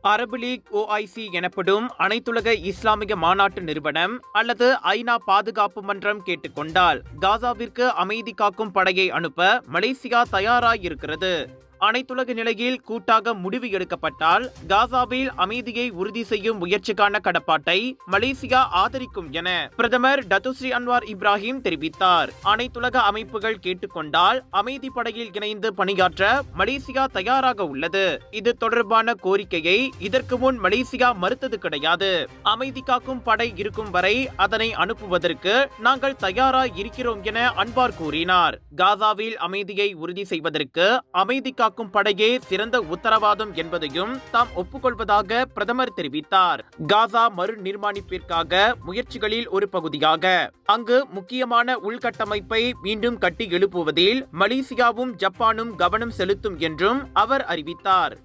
அரபு league OIC எனப்படும் அனைத்துலக இஸ்லாமிய மாநாட்டு நிறுவனம் அல்லது ஐநா பாதுகாப்பு மன்றம் கேட்டுக்கொண்டால் காசாவிற்கு அமைதி காக்கும் படையை அனுப்ப மலேசியா தயாராயிருக்கிறது. அனைத்துலக நிலையில் கூட்டாக முடிவு எடுக்கப்பட்டால் காசாவில் அமைதியை உறுதி செய்யும் முயற்சிக்கான கடப்பாட்டை மலேசியா ஆதரிக்கும் என பிரதமர் டத்துஸ்ரீ அன்வார் இப்ராஹிம் தெரிவித்தார். அனைத்துலக அமைப்புகள் கேட்டுக்கொண்டால் அமைதி படையில் இணைந்து பணியாற்ற மலேசியா தயாராக உள்ளது. இது தொடர்பான கோரிக்கையை இதற்கு முன் மலேசியா மறுத்தது கிடையாது. அமைதி காக்கும் படை இருக்கும் வரை அதனை அனுப்புவதற்கு நாங்கள் தயாராக இருக்கிறோம் என அன்வார் கூறினார். காசாவில் அமைதியை உறுதி செய்வதற்கு அமைதி காக்கும் படையே சிறந்த உத்தரவாதம் என்பதையும் தாம் ஒப்புக்கொள்வதாக பிரதமர் தெரிவித்தார். காசா மறு நிர்மாணிப்பிற்காக முயற்சிகளில் ஒரு பகுதியாக அங்கு முக்கியமான உள்கட்டமைப்பை மீண்டும் கட்டி எழுப்புவதில் மலேசியாவும் ஜப்பானும் கவனம் செலுத்தும் என்றும் அவர் அறிவித்தார்.